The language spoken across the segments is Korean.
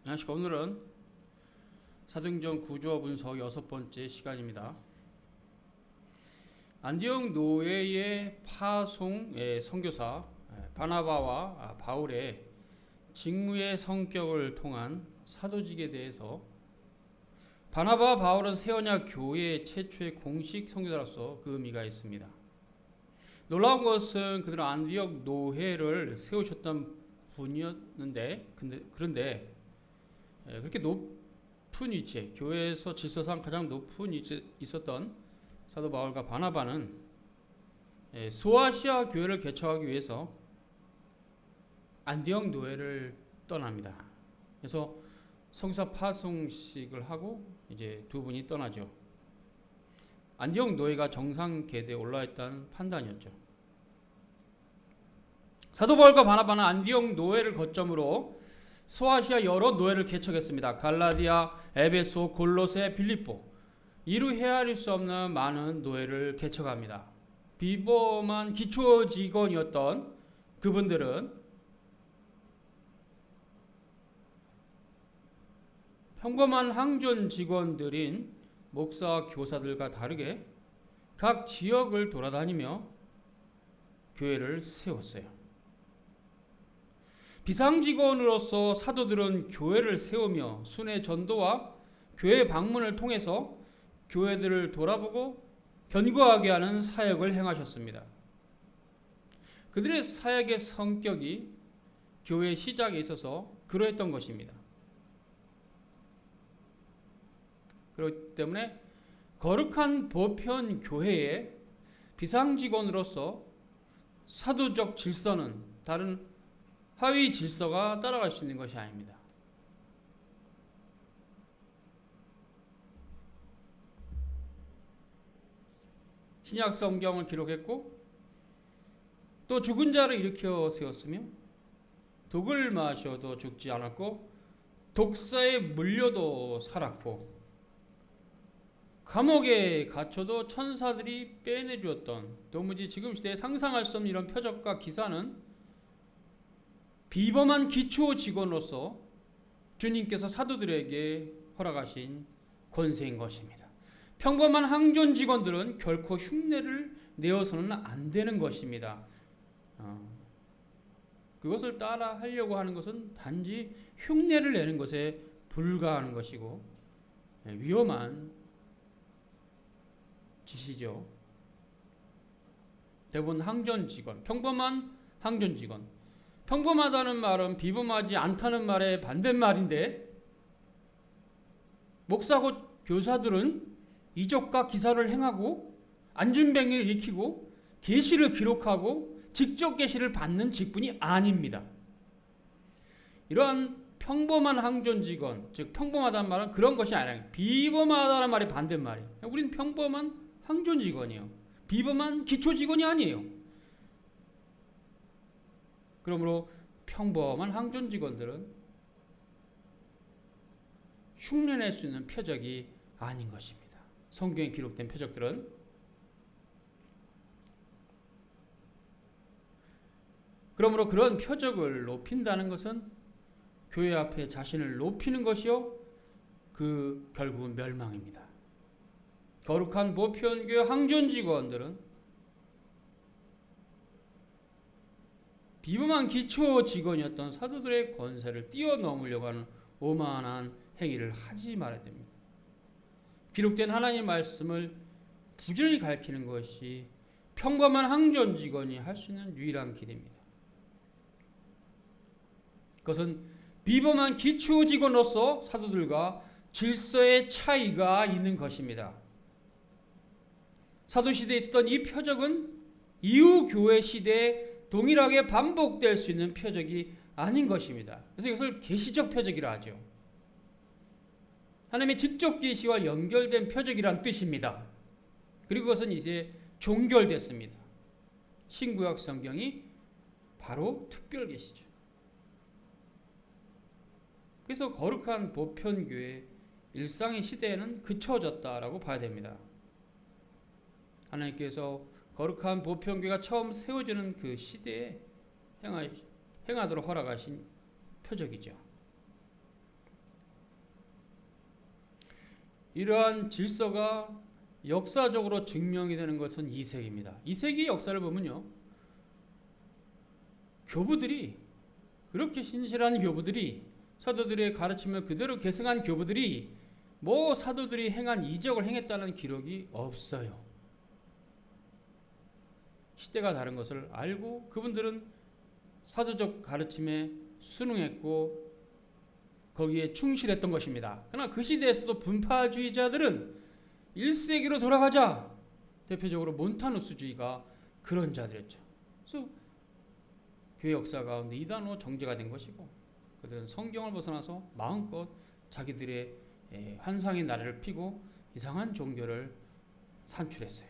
안녕하십니까. 오늘은 사도행전 구조 분석 6번째 시간입니다. 안디옥 노예의 파송의 선교사 바나바와 바울의 직무의 성격을 통한 사도직에 대해서 바나바와 바울은 새 언약 교회의 최초의 공식 선교사로서 그 의미가 있습니다. 놀라운 것은 그들은 안디옥 노회를 세우셨던 분이었는데 그런데 그렇게 높은 위치에 교회에서 질서상 가장 높은 위치에 있었던 사도 바울과 바나바는 소아시아 교회를 개척하기 위해서 안디옥 노회를 떠납니다. 그래서 성사 파송식을 하고 이제 두 분이 떠나죠. 안디옥 노회가 정상 계대에 올라있다는 판단이었죠. 사도 바울과 바나바는 안디옥 노회를 거점으로 소아시아 여러 노예를 개척했습니다. 갈라디아, 에베소, 골로새, 빌립보. 이루 헤아릴 수 없는 많은 노예를 개척합니다. 비범한 기초 직원이었던 그분들은 평범한 항존 직원들인 목사, 교사들과 다르게 각 지역을 돌아다니며 교회를 세웠어요. 비상직원으로서 사도들은 교회를 세우며 순회 전도와 교회 방문을 통해서 교회들을 돌아보고 견고하게 하는 사역을 행하셨습니다. 그들의 사역의 성격이 교회 시작에 있어서 그러했던 것입니다. 그렇기 때문에 거룩한 보편 교회의 비상직원으로서 사도적 질서는 다른 하위 질서가 따라갈 수 있는 것이 아닙니다. 신약 성경을 기록했고 또 죽은 자를 일으켜 세웠으며 독을 마셔도 죽지 않았고 독사에 물려도 살았고 감옥에 갇혀도 천사들이 빼내주었던 도무지 지금 시대에 상상할 수 없는 이런 표적과 기사는 비범한 기초 직원으로서 주님께서 사도들에게 허락하신 권세인 것입니다. 평범한 항존 직원들은 결코 흉내를 내어서는 안 되는 것입니다. 그것을 따라 하려고 하는 것은 단지 흉내를 내는 것에 불과한 것이고 위험한 짓이죠. 대부분 항존 직원, 평범한 항존 직원. 평범하다는 말은 비범하지 않다는 말의 반대말인데 목사고 교사들은 이적과 기사를 행하고 안진뱅이를 일으키고 계시를 기록하고 직접 계시를 받는 직분이 아닙니다. 이러한 평범한 항존 직원, 즉 평범하다는 말은 그런 것이 아니라 비범하다는 말의 반대말이에요. 우리는 평범한 항존 직원이에요. 비범한 기초 직원이 아니에요. 그러므로 평범한 항존 직원들은 흉내낼 수 있는 표적이 아닌 것입니다. 성경에 기록된 표적들은 그러므로 그런 표적을 높인다는 것은 교회 앞에 자신을 높이는 것이요 그 결국은 멸망입니다. 거룩한 보편교회 항존 직원들은 비범한 기초 직원이었던 사도들의 권세를 뛰어넘으려고 하는 오만한 행위를 하지 말아야 됩니다. 기록된 하나님의 말씀을 부지런히 가르치는 것이 평범한 항존 직원이 할 수 있는 유일한 길입니다. 그것은 비범한 기초 직원으로서 사도들과 질서의 차이가 있는 것입니다. 사도시대에 있었던 이 표적은 이후 교회 시대에 동일하게 반복될 수 있는 표적이 아닌 것입니다. 그래서 이것을 계시적 표적이라 하죠. 하나님의 직접 계시와 연결된 표적이란 뜻입니다. 그리고 그것은 이제 종결됐습니다. 신구약 성경이 바로 특별 계시죠. 그래서 거룩한 보편교회 일상의 시대에는 그쳐졌다라고 봐야 됩니다. 하나님께서 거룩한 보편교회가 처음 세워지는 그 시대에 행하도록 허락하신 표적이죠. 이러한 질서가 역사적으로 증명이 되는 것은 2세기입니다. 2세기 역사를 보면요, 교부들이, 그렇게 신실한 교부들이, 사도들의 가르침을 그대로 계승한 교부들이 뭐 사도들이 행한 이적을 행했다는 기록이 없어요. 시대가 다른 것을 알고 그분들은 사도적 가르침에 순응했고 거기에 충실했던 것입니다. 그러나 그 시대에서도 분파주의자들은 1세기로 돌아가자, 대표적으로 몬타누스주의가 그런 자들이었죠. 그래서 교회 역사 가운데 이단으로 정제가 된 것이고, 그들은 성경을 벗어나서 마음껏 자기들의 환상의 나래를 피고 이상한 종교를 산출했어요.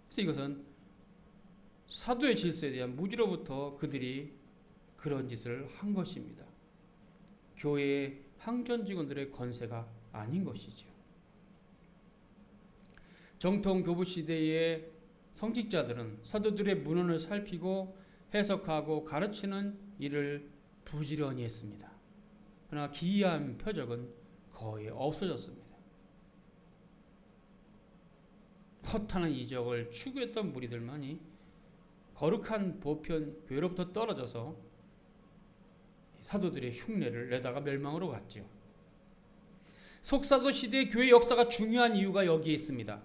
그래서 이것은 사도의 질서에 대한 무지로부터 그들이 그런 짓을 한 것입니다. 교회의 항전 직원들의 권세가 아닌 것이죠. 정통 교부 시대의 성직자들은 사도들의 문헌을 살피고 해석하고 가르치는 일을 부지런히 했습니다. 그러나 기이한 표적은 거의 없어졌습니다. 허탄한 이적을 추구했던 무리들만이 거룩한 보편 교회로부터 떨어져서 사도들의 흉내를 내다가 멸망으로 갔죠. 속사도 시대의 교회 역사가 중요한 이유가 여기에 있습니다.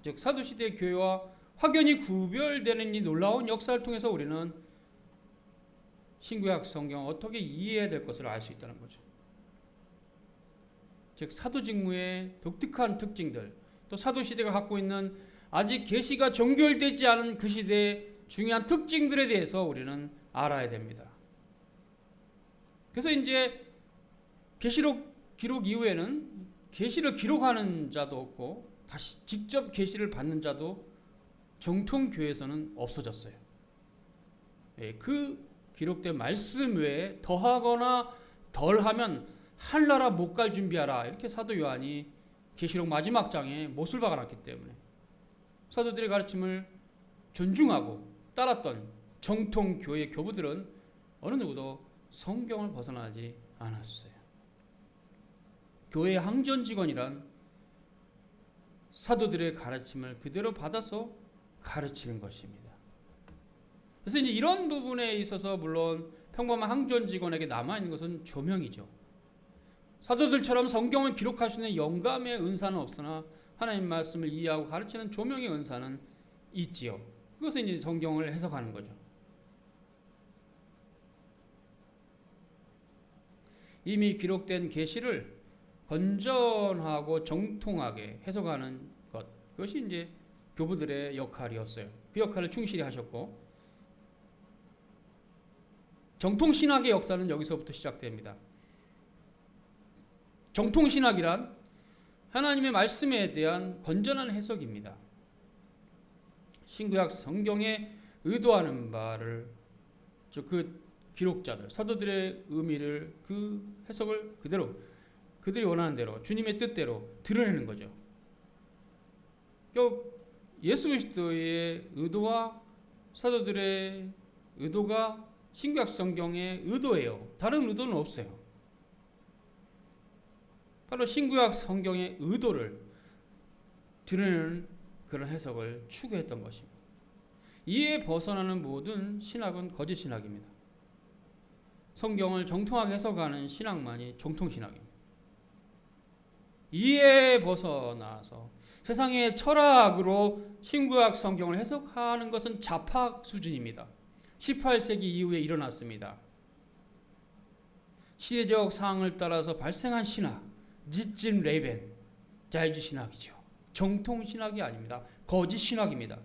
즉 사도 시대의 교회와 확연히 구별되는 이 놀라운 역사를 통해서 우리는 신구약 성경을 어떻게 이해해야 될 것을 알 수 있다는 거죠. 즉 사도 직무의 독특한 특징들, 또 사도 시대가 갖고 있는 아직 계시가 종결되지 않은 그 시대의 중요한 특징들에 대해서 우리는 알아야 됩니다. 그래서 이제 계시록 기록 이후에는 계시를 기록하는 자도 없고 다시 직접 계시를 받는 자도 정통 교회에서는 없어졌어요. 그 기록된 말씀 외에 더하거나 덜하면 한나라 못 갈 준비하라, 이렇게 사도 요한이 계시록 마지막 장에 못을 박아놨기 때문에 사도들의 가르침을 존중하고 따랐던 정통 교회 교부들은 어느 누구도 성경을 벗어나지 않았어요. 교회의 항전 직원이란 사도들의 가르침을 그대로 받아서 가르치는 것입니다. 그래서 이제 이런 부분에 있어서 물론 평범한 항전 직원에게 남아있는 것은 조명이죠. 사도들처럼 성경을 기록할 수 있는 영감의 은사는 없으나 하나님 말씀을 이해하고 가르치는 조명의 은사는 있지요. 그것은 이제 성경을 해석하는 거죠. 이미 기록된 계시를 건전하고 정통하게 해석하는 것, 그것이 이제 교부들의 역할이었어요. 그 역할을 충실히 하셨고, 정통신학의 역사는 여기서부터 시작됩니다. 정통신학이란 하나님의 말씀에 대한 건전한 해석입니다. 신구약 성경에 의도하는 바를, 그 기록자들, 사도들의 의미를, 그 해석을 그대로 그들이 원하는 대로 주님의 뜻대로 드러내는 거죠. 예수 그리스도의 의도와 사도들의 의도가 신구약 성경의 의도예요. 다른 의도는 없어요. 바로 신구약 성경의 의도를 드러내는 그런 해석을 추구했던 것입니다. 이에 벗어나는 모든 신학은 거짓 신학입니다. 성경을 정통하게 해석하는 신학만이 정통신학입니다. 이에 벗어나서 세상의 철학으로 신구약 성경을 해석하는 것은 자팍 수준입니다. 18세기 이후에 일어났습니다. 시대적 상황을 따라서 발생한 신학, 지진 레벤, 자유주의 신학이죠. 정통 신학이 아닙니다. 거짓 신학입니다.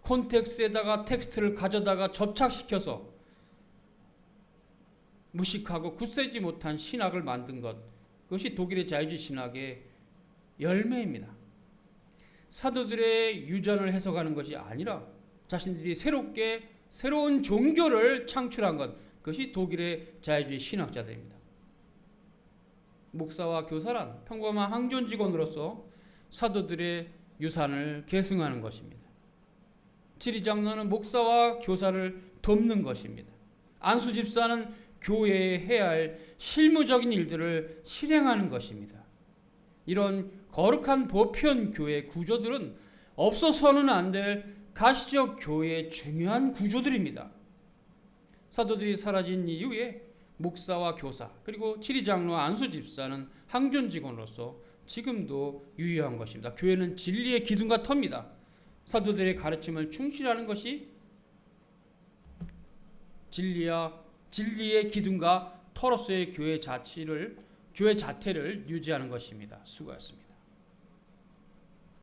콘텍스트에다가 텍스트를 가져다가 접착시켜서 무식하고 굳세지 못한 신학을 만든 것, 그것이 독일의 자유주의 신학의 열매입니다. 사도들의 유전을 해석하는 것이 아니라 자신들이 새로운 종교를 창출한 것, 그것이 독일의 자유주의 신학자들입니다. 목사와 교사란 평범한 항전 직원으로서 사도들의 유산을 계승하는 것입니다. 지리장로는 목사와 교사를 돕는 것입니다. 안수 집사는 교회에 해야 할 실무적인 일들을 실행하는 것입니다. 이런 거룩한 보편 교회 구조들은 없어서는 안 될 가시적 교회의 중요한 구조들입니다. 사도들이 사라진 이후에 목사와 교사 그리고 지리장로와 안수집사는 항존 직원으로서 지금도 유효한 것입니다. 교회는 진리의 기둥과 터입니다. 사도들의 가르침을 충실하는 것이 진리의 기둥과 터로서의 교회 자태를 유지하는 것입니다. 수고하셨습니다.